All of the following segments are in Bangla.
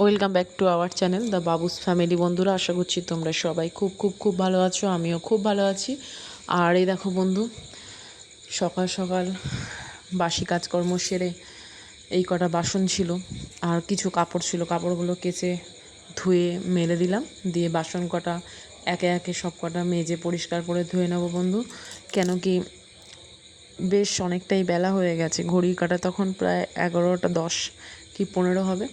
Welcome back to our channel the Babus family. বন্ধুরা, আশা করছি তোমরা সবাই খুব খুব খুব ভালো আছো। আমিও খুব ভালো আছি। আর এই দেখো বন্ধু, সকাল সকাল বাসি কাজকর্ম সেরে এই কটা বাসন ছিল আর কিছু কাপড় ছিল, কাপড়গুলো কেচে ধুয়ে মেলে দিলাম। দিয়ে বাসন কটা একে একে সব কটা মেজে পরিষ্কার করে ধুয়ে নেবো বন্ধু। কেন কি বেশ অনেকটাই বেলা হয়ে গেছে, ঘড়ির কাঁটা তখন প্রায় 11টা 10 কি 15 হবে।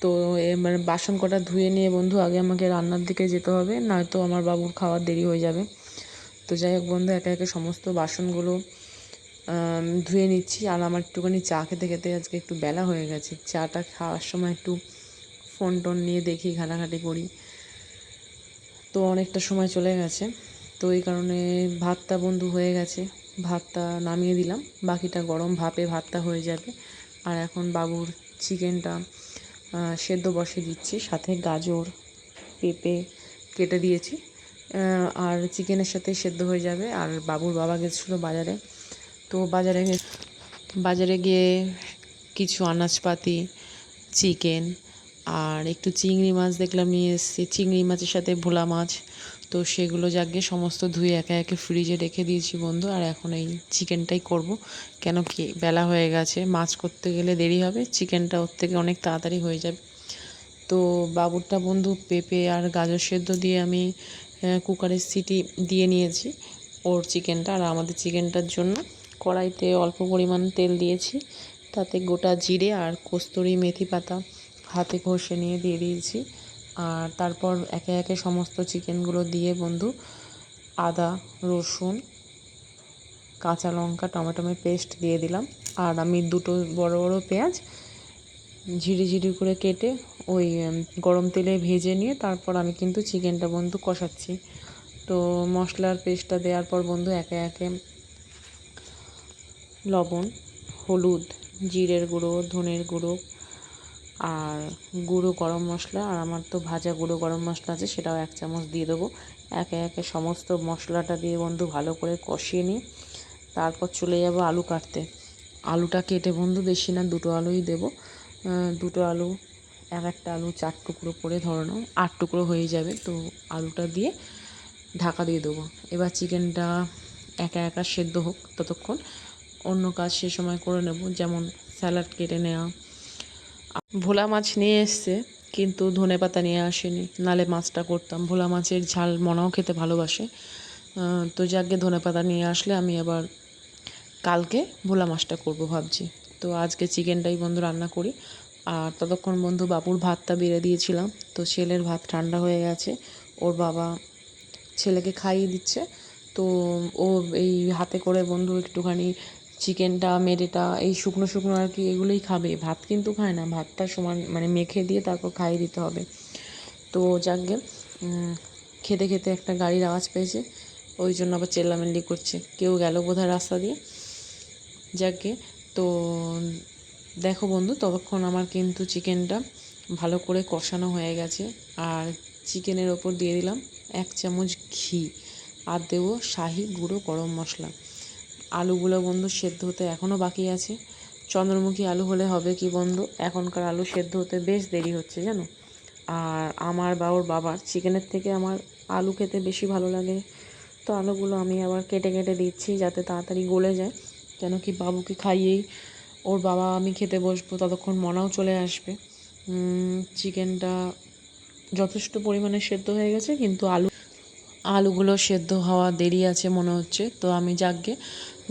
তো এবার বাসন কটা ধুয়ে নিয়ে বন্ধু আগে আমাকে রান্নার দিকে যেতে হবে, নয়তো আমার বাবুর খাওয়ার দেরি হয়ে যাবে। তো যাই হোক বন্ধু, একে একে সমস্ত বাসনগুলো ধুয়ে নিচ্ছি। আর আমার একটুখানি চা খেতে খেতে আজকে একটু বেলা হয়ে গেছে। চাটা খাওয়ার সময় একটু ফোন টোন নিয়ে দেখি, ঘাটাঘাটি করি, তো অনেকটা সময় চলে গেছে। তো এই কারণে ভাতটা বন্ধু হয়ে গেছে, ভাতটা নামিয়ে দিলাম। বাকিটা গরম ভাপে ভাতটা হয়ে যাবে। আর এখন বাবুর চিকেনটা সেদ্ধ বসিয়ে দিচ্ছি, সাথে গাজর পেঁপে কেটে দিয়েছি। আর চিকেনের সাথে সেদ্ধ হয়ে যাবে। আর বাবুর বাবা গেছিলো বাজারে, তো বাজারে গিয়ে কিছু আনাজপাতি, চিকেন আর একটু চিংড়ি মাছ দেখলাম নিয়ে এসেছি। চিংড়ি মাছের সাথে ভোলা মাছ, তো সেগুলো যাকে সমস্ত ধুয়ে একে একে ফ্রিজে রেখে দিয়েছি বন্ধু। আর এখন এই চিকেনটাই করব, কেন কি বেলা হয়ে গেছে, মাছ করতে গেলে দেরি হবে, চিকেনটা ওর থেকে অনেক তাড়াতাড়ি হয়ে যাবে। তো বাবুরটা বন্ধু পেঁপে আর গাজর সেদ্ধ দিয়ে আমি কুকারের সিটি দিয়ে নিয়েছি ওর চিকেনটা। আর আমাদের চিকেনটার জন্য কড়াইতে অল্প পরিমাণ তেল দিয়েছি, তাতে গোটা জিরে আর কস্তুরি মেথি পাতা হাতে ঘষে নিয়ে দিয়ে দিয়েছি। আর তারপর একে একে সমস্ত চিকেনগুলো দিয়ে বন্ধু আদা রসুন কাঁচা লঙ্কা টমেটোমের পেস্ট দিয়ে দিলাম। আর আমি দুটো বড় বড় পেঁয়াজ ঝিরি করে কেটে ওই গরম তেলে ভেজে নিয়ে তারপর আমি কিন্তু চিকেনটা বন্ধু কষাচ্ছি। তো মশলার পেস্টটা দেওয়ার পর বন্ধু একে একে লবণ, হলুদ, জিরের গুঁড়ো, ধনের গুঁড়ো আর গুঁড়ো গরম মশলা, আর আমার তো ভাজা গুঁড়ো গরম মশলা আছে, সেটাও 1 চামচ দিয়ে দেবো। একে একে সমস্ত মশলাটা দিয়ে বন্ধু ভালো করে কষিয়ে নিয়ে তারপর চলে যাব আলু কাটতে। আলুটা কেটে বন্ধু বেশি না, 2টো আলুই দেবো। 2টো আলু, একটা আলু 4 টুকরো করে ধরে নাও, 8 টুকরো হয়ে যাবে। তো আলুটা দিয়ে ঢাকা দিয়ে দেবো। এবার চিকেনটা একা একা সেদ্ধ হোক, ততক্ষণ অন্য কাজ সে সময় করে নেব, যেমন স্যালাড কেটে নেওয়া। ভোলা মাছ নিয়ে এসছে, কিন্তু ধনেপাতা নিয়ে আসেনি, নালে মাছটা করতাম। ভোলা মাছের ঝাল মনাও খেতে ভালোবাসে। তো যাকে ধনেপাতা নিয়ে আসলে আমি আবার কালকে ভোলা মাছটা করব ভাবছি। তো আজকে চিকেনটাই বন্ধু রান্না করি। আর ততক্ষণ বন্ধু বাবুর ভাতটা বেড়ে দিয়েছিলাম, তো ছেলের ভাত ঠান্ডা হয়ে গেছে, ওর বাবা ছেলেকে খাইয়ে দিচ্ছে। তো ও এই হাতে করে বন্ধু একটুখানি চিকেনটা মেরেটা এই শুকনো শুকনো আর কি এগুলোই খাবে, ভাত কিন্তু খায় না। ভাতটা সমান মানে মেখে দিয়ে তারপর খাইয়ে দিতে হবে। তো যাকগে খেতে খেতে একটা গাড়ির আওয়াজ পেয়েছে, ওই জন্য আবার চেল্লামেল্লি করছে, কেউ গেল বোধহয় রাস্তা দিয়ে। যাকগে, তো দেখো বন্ধু, ততক্ষণ আমার কিন্তু চিকেনটা ভালো করে কষানো হয়ে গেছে। আর চিকেনের ওপর দিয়ে দিলাম 1 চামচ ঘি, আর দেবো শাহি গুঁড়ো গরম মশলা। আলুগুলো বন্ধু সেদ্ধ হতে এখনও বাকি আছে। চন্দ্রমুখী আলু হলে হবে কি বন্ধু, এখনকার আলু সেদ্ধ হতে বেশ দেরি হচ্ছে জানো। আর আমার বা ওর বাবার চিকেনের থেকে আমার আলু খেতে বেশি ভালো লাগে। তো আলুগুলো আমি আবার কেটে কেটে দিচ্ছি যাতে তাড়াতাড়ি গলে যায়, কেন কি বাবুকে খাইয়েই ওর বাবা আমি খেতে বসবো, ততক্ষণ মনাও চলে আসবে। চিকেনটা যথেষ্ট পরিমাণে সেদ্ধ হয়ে গেছে, কিন্তু আলুগুলো সেদ্ধ হওয়া দেরি আছে মনে হচ্ছে। তো আমি যাকগে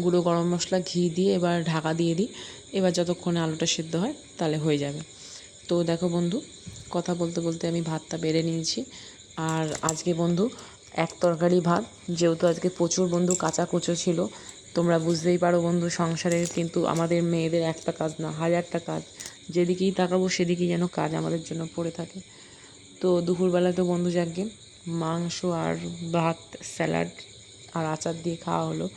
গুঁড়ো গরম মশলা ঘি দিয়ে এবার ঢাকা দিয়ে দিই। এবার যতক্ষণে আলুটা সেদ্ধ হয় তাহলে হয়ে যাবে। তো দেখো বন্ধু, কথা বলতে বলতে আমি ভাতটা বেড়ে নিয়েছি। আর আজকে বন্ধু এক তরকারি ভাত, যেহেতু আজকে প্রচুর বন্ধু কাঁচা কুচো ছিল। তোমরা বুঝতেই পারো বন্ধু, সংসারের কিন্তু আমাদের মেয়েদের একটা কাজ না, হাজারটা কাজ। যেদিকেই তাকাবো সেদিকেই যেন কাজ আমাদের জন্য পড়ে থাকে। তো দুপুরবেলা তো বন্ধু যাকগে মাংস আর ভাত, স্যালাড আর আচার দিয়ে খাওয়া হলো।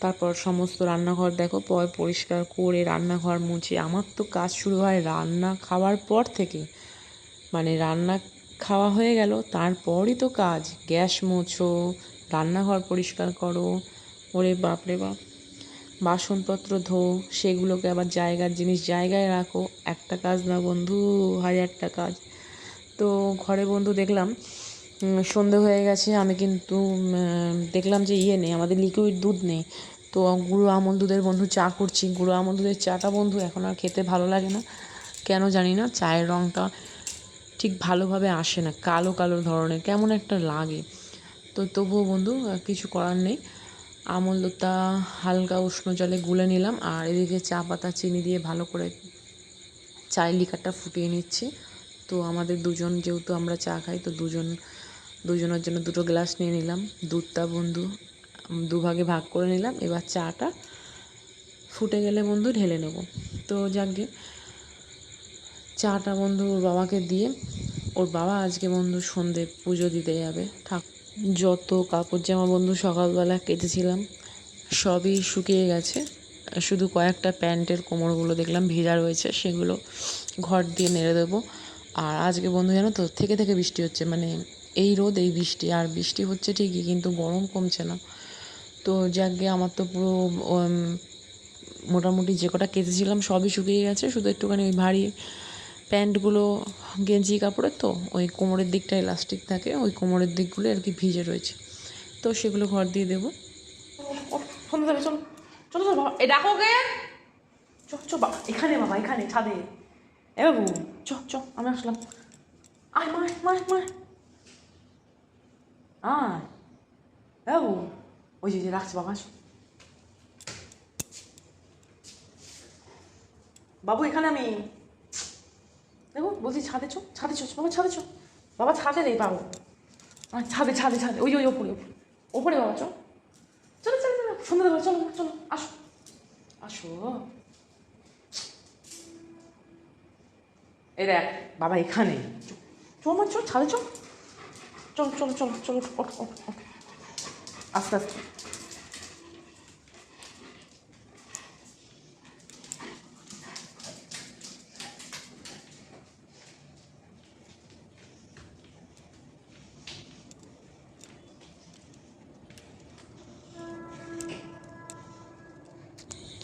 তারপর সমস্ত রান্নাঘর দেখো পরিষ্কার করে রান্নাঘর মুছে, আমার তো কাজ শুরু হয় রান্না খাওয়ার পর থেকে। মানে রান্না খাওয়া হয়ে গেল, তারপরই তো কাজ, গ্যাস মোছো, রান্নাঘর পরিষ্কার করো। ওরে বাপ রে বাপ, বাসনপত্র ধো, সেগুলোকে আবার জায়গার জিনিস জায়গায় রাখো। একটা কাজ না বন্ধু, হাজারটা কাজ। তো ঘরে বন্ধু দেখলাম সন্ধে হয়ে গেছে, আমি কিন্তু দেখলাম যে নেই, আমাদের লিকুইড দুধ নেই। তো গুঁড়ো আমল দুধের বন্ধু চা করছি। গুঁড়ো আমল দুধের চাটা বন্ধু এখন আর খেতে ভালো লাগে না, কেন জানি না। চায়ের রঙটা ঠিক ভালোভাবে আসে না, কালো কালো ধরনের কেমন একটা লাগে। তো তবুও বন্ধু কিছু করার নেই, আমল দুধটা হালকা উষ্ণ জলে গুলে নিলাম, আর এদিকে চা পাতা চিনি দিয়ে ভালো করে চায়ের লিকারটা ফুটিয়ে নিচ্ছি। তো আমাদের দুজন, যেহেতু আমরা চা খাই, তো দুজনের জন্য 2টো গ্লাস নিয়ে নিলাম। দুধটা বন্ধু দুভাগে ভাগ করে নিলাম। এবার চাটা ফুটে গেলে বন্ধু ঢেলে নেব। তো যাকগে চাটা বন্ধু ওর বাবাকে দিয়ে, ওর বাবা আজকে বন্ধু সন্ধে পুজো দিতে যাবে। যত কাপড় জামা বন্ধু সকালবেলা কেটেছিলাম সবই শুকিয়ে গেছে, শুধু কয়েকটা প্যান্টের কোমরগুলো দেখলাম ভেজা রয়েছে, সেগুলো ঘর দিয়ে নেড়ে দেবো। আর আজকে বন্ধু জানো তো থেকে থেকে বৃষ্টি হচ্ছে, মানে এই রোদ এই বৃষ্টি, আর বৃষ্টি হচ্ছে ঠিকই কিন্তু গরম কমছে না। তো যাকগে আমার তো পুরো মোটামুটি যে কটা কেটেছিলাম সবই শুকিয়ে গেছে, শুধু একটুখানি ওই ভারী প্যান্টগুলো গেঞ্জি কাপড়ের, তো ওই কোমরের দিকটা ইলাস্টিক থাকে, ওই কোমরের দিকগুলো আর কি ভিজে রয়েছে, তো সেগুলো ঘর দিয়ে দেবো। চলো চলো চলো চলো বাবা, এ ডাকো গে। চো বাবা, এখানে বাবা, এখানে ছাদে। এ বাবু চ আমি আসলাম। আয় মায় মায় মায় আয় বাবু, ওই যে রাখছে বাবা। বাবু এখানে আমি দেখো, বলছি ছাদে চো বাবা, ছাদে চো বাবা, ছাদে নেই বাবু। ছাদে ছাদে ছাদে, ওই ওই ওপরে ওপরে ওপরে বাবা, চলো চলো চলো চলো, সন্ধ্যা দেবো, চলো চলো আসো আসো। এই দেখ বাবা এখানে, চো আমার চো ছাদে চো, চলো চলো চলো চলো, ওঠ ওঠ ওঠ, আস্তে আস্তে।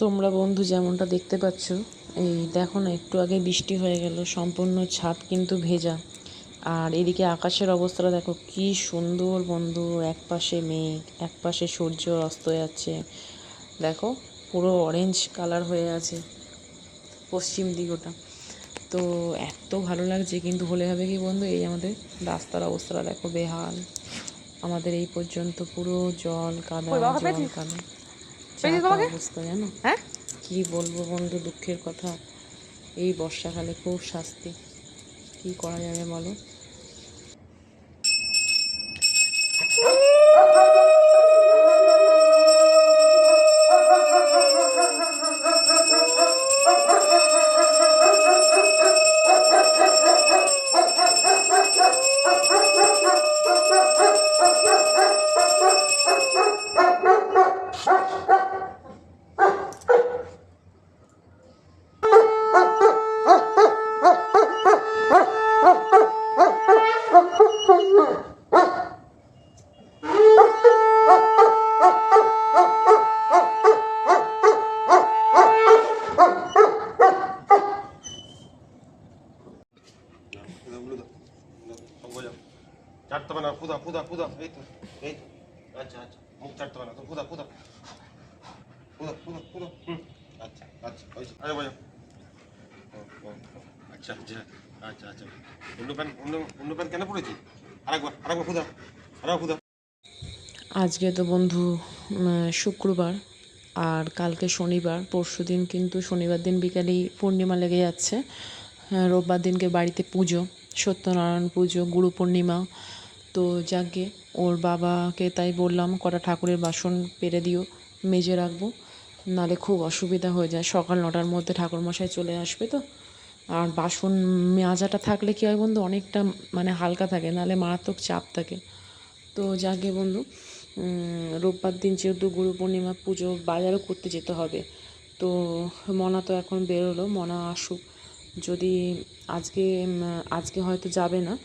তোমরা বন্ধু যেমনটা দেখতে পাচ্ছ, এই দেখো না, একটু আগে বৃষ্টি হয়ে গেল, সম্পূর্ণ ছাদ কিন্তু ভেজা। আর এদিকে আকাশের অবস্থাটা দেখো কি সুন্দর বন্ধু, এক পাশে মেঘ, এক পাশে সূর্য অস্ত যাচ্ছে, দেখো পুরো অরেঞ্জ কালার হয়ে আছে পশ্চিম দিক ওটা। তো এত ভালো লাগছে, কিন্তু হলে হবে কি বন্ধু, এই আমাদের রাস্তার অবস্থাটা দেখো বেহাল, আমাদের এই পর্যন্ত পুরো জল কাদা জল কাদা, অবস্থা জানো। হ্যাঁ কি বলবো বন্ধু, দুঃখের কথা, এই বর্ষাকালে খুব শাস্তি, কি করা যাবে বলো। চাটতে হবে না, ফুদা ফুদা ফুদা, এই তো এই তো, আচ্ছা আচ্ছা, মুখ চাটতে হবে না তো, ফুদা ফুদা ফুদা ফুদা ফুদা, আচ্ছা আচ্ছা, আরে ভাই, আচ্ছা আচ্ছা আচ্ছা আচ্ছা, অন্য প্যান্ট কেন পড়েছি, আরেকবার ফুদা, আরেকবার ফুদা। আজকে তো বন্ধু শুক্রবার, আর কালকে শনিবার, পরশু দিন কিন্তু শনিবার দিন বিকালেই পূর্ণিমা লেগে যাচ্ছে, রোববার দিনকে বাড়িতে পুজো, সত্যনারায়ণ পুজো, গুরু পূর্ণিমা। তো যাকে ওর বাবাকে তাই বললাম কটা ঠাকুরের বাসন পেরে দিও, মেজে রাখবো, নালে খুব অসুবিধা হয়ে যায়, সকাল 9টার মধ্যে ঠাকুরমশাই চলে আসবে। তো আর বাসন মাজাটা থাকলে কী হয় বন্ধু, অনেকটা মানে হালকা থাকে, নালে মারাত্মক চাপ থাকে। তো যাকে বন্ধু রোববার দিন যেহেতু গুরু পূর্ণিমা পুজো, বাজারও করতে যেতে হবে। তো মনা তো এখন বেরোলো, মনা আসুক, যদি আজকে হয়তো যাবে না,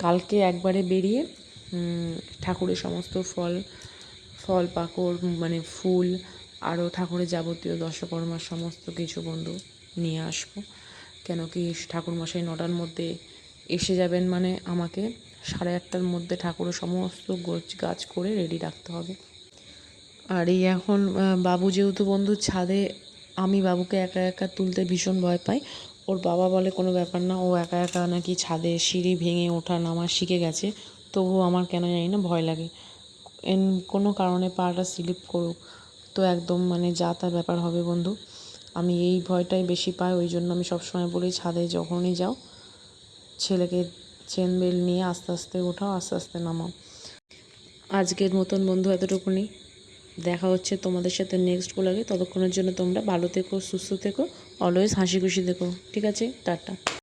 কালকে একবারে বেরিয়ে ঠাকুরের সমস্ত ফল পাকড় মানে ফুল আরও ঠাকুরের যাবতীয় দশকর্মার সমস্ত কিছু বন্ধু নিয়ে আসবো। কেন কি ঠাকুরমশাই 9টার মধ্যে এসে যাবেন, মানে আমাকে 8:30টার মধ্যে ঠাকুরের সমস্ত গোছ গাছ করে রেডি রাখতে হবে। আর এই এখন বাবু যেহেতু বন্ধু ছাদে, আমি বাবুকে একা একা তুলতে ভীষণ ভয় পাই। ওর বাবা বলে কোনো ব্যাপার না, ও একা একা নাকি ছাদে সিঁড়ি ভেঙে ওঠা নামা শিখে গেছে, তবুও আমার কেন জানি না ভয় লাগে। কোনো কারণে পাটা স্লিপ করুক তো একদম মানে যা তা ব্যাপার হবে বন্ধু। আমি এই ভয়টাই বেশি পাই, ওই জন্য আমি সবসময় বলি ছাদে যখনই যাও ছেলেকে চেন বেল্ট নিয়ে আস্তে আস্তে ওঠাও, আস্তে আস্তে নামাও। আজকের মতন বন্ধু এতটুকুনি। দেখা হচ্ছে তোমাদের সাথে নেক্সট ব্লগে। ততক্ষণের জন্য তোমরা ভালো থেকো, সুস্থ থেকো, অলওয়েজ হাসি খুশি থেকো। ঠিক আছে, টাটা।